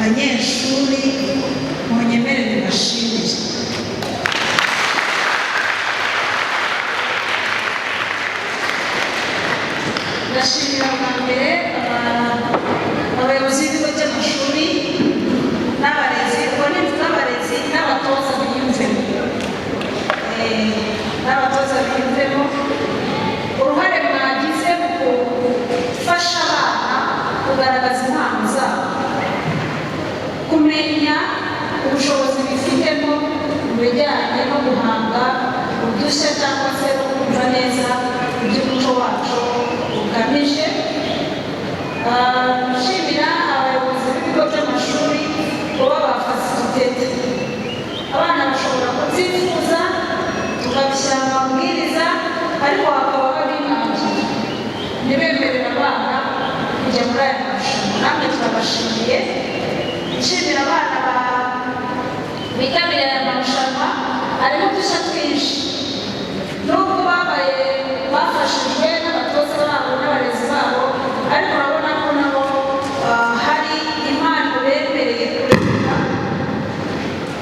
banyeshuri munyemerere bashimire. Ndashimira bwa mbere abayobozi b'ibigo by'amashuri n'abarezi, ubwo nivuga abarezi n'abatoza biyumvemo, uruhare mwagize mu gufasha abana kugaragaza impano zabo, kumenya ubushobozi bifitemo mu bijyanye no guhanga udushya cyangwa se no kumva neza iby'umuco wacu ugamije. Nshimira abayobozi b'ibigo by'amashuri kuba bafasilitete. Abana bashobora kubyifuza tukabishyira mu mabwiriza, ariko hakaba hari impamvu ntibemerera abana kujya muri aya marushanwa. Namwe turabashimiye. Nshimira abana bitabiriye aya marushanwa, harimo udushya twinshi, nubwo bafashijwe n'abatoza babo n'abarezi babo, ariko urabona ko nabo hari impano bemereye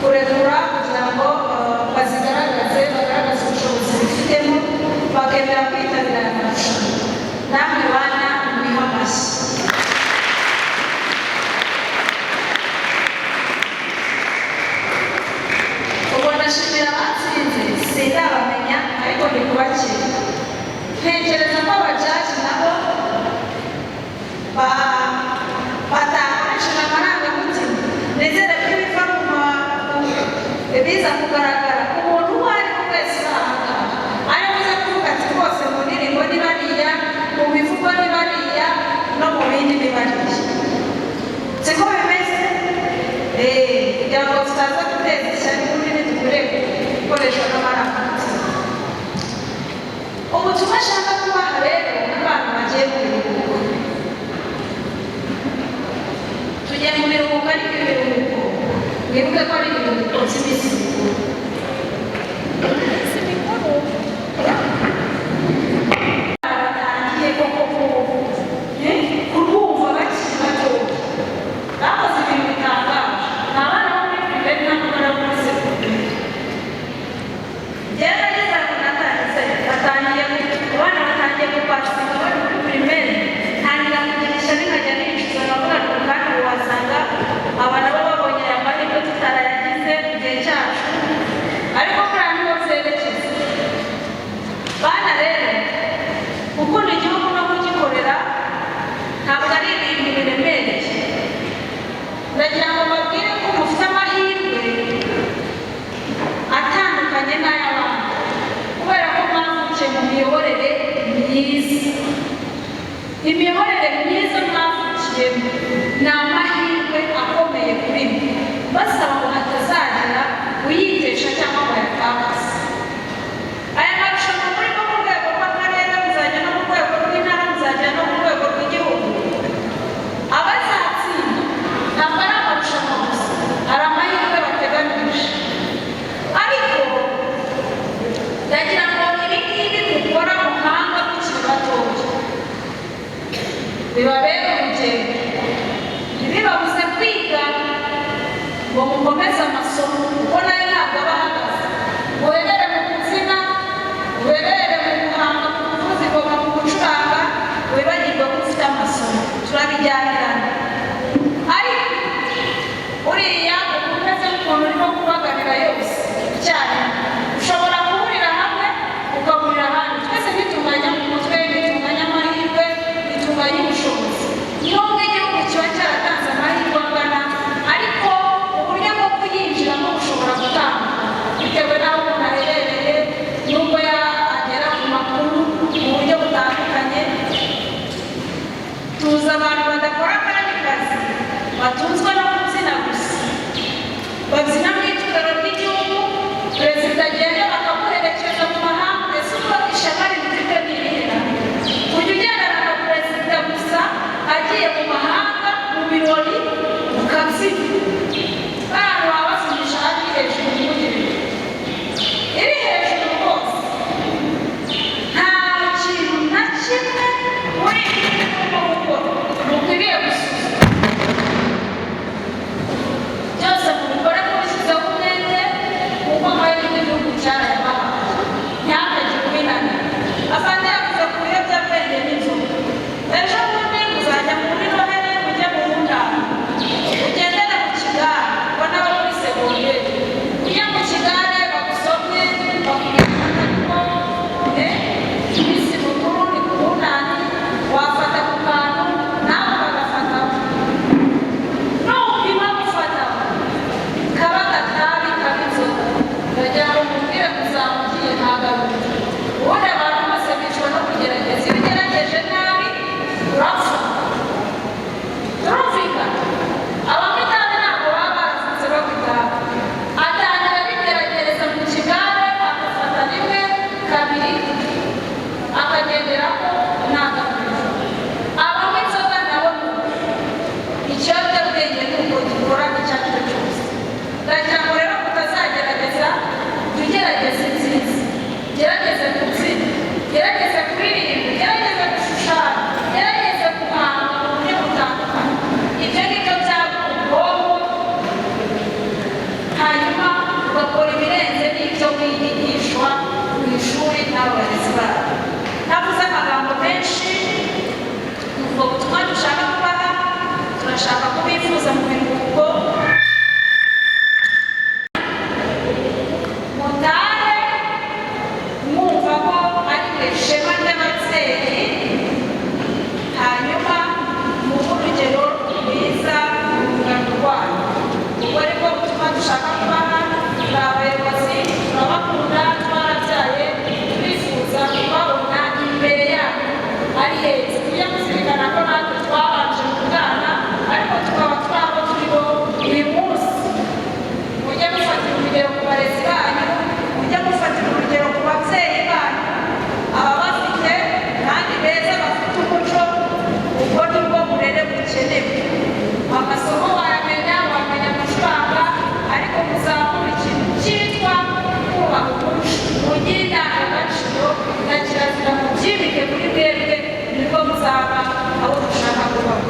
kurekura kugira ngo bagaragaze ubushobozi bifitemo, bakemera kwitabira aya marushanwa. Namwe bana mwiha amashyi. Ubwo ndashimira abatsinze, sindabamenya ariko ndi kubakira. Ntekereza ko abajaji nabo batakoresheje amarangamutima. Nizere ko ibiva biza kugaragara umuntu uwo ari we wese ahangaha aribuze kuvuga ati rwose mu ndirimbo ni bariya, mu mivugo ni bariya, no mu bindi ni bariya. Siko bimeze? Kugira ngo tutaza guteza ishyari n'ibindi dukwiriye gukoreshwa n'amarangamutima. Ubutumwa ashaka kubaha rero n'abantu bagiye mu biruhuko. Tugiye mu biruhuko, ariko ibiruhuko mwibuke ko ari ibiruhuko by'iminsi mikuru. Batangiye koko kurwumva bakiri bato, bakoze ibintu bitangaje. Ni abana bo muri pirimeri ntabwo bari muri segonderi. Gerageza kunatangiza abana batangiye kukwasanga bari muri pirimeri, ntangira kugirisha bikajya ninjiza bavuga ngo kandi wasanga abana baba babonye aya mahirwe tutarayagize mu gihe cyacu, ariko kuriya niho byerekeza. Bana rero, gukunda igihugu no kugikorera ntabwo ari ibintu biremereye. Ndagira ngo mbabwire ko mufite amahirwe atandukanye n'ay'abandi, kubera ko mwavukiye mu miyoborere myiza. Imiyoborere myiza mwavukiyemo ni amahirwe akomeye kuri mwe, basaba ngo hatazagira uyitesha cyangwa ngo ayatakaze. Aya marushanwa muri no mu rwego rw'akarere, muzajya no mu rwego rw'intara, muzajya no mu rwego rw'igihugu. Abazatsinda ntabwo ari amarushanwa gusa, hari amahirwe bateganije. Ariko ndagira ngo ibi ngibi mukora muhanga mukiri batoya bibabere urugero, ntibibabuze kwiga ngo mukomeze amasomo, kuko nayo ntabwo aba ahagaze. Muherere mu kubyina, muherere mu guhanga, mu kuvuza ingoma, mu gucuranga, wibagirwe ko ufite amasomo. Turabijyanirana. Ariko uriya umuntu umeze nk'umuntu urimo kubagarira yose icyarimwe, ushobora guhurira hamwe ukagurira ahandi. Twese ntitunganya mu mutwe, ntitunganya amahirwe, ntitunganya ubushobozi. Nubwo igihugu kiba cyaratanze amahirwe angana, ariko uburyo bwo kuyinjiramo tuzaba abo dushaka kuba.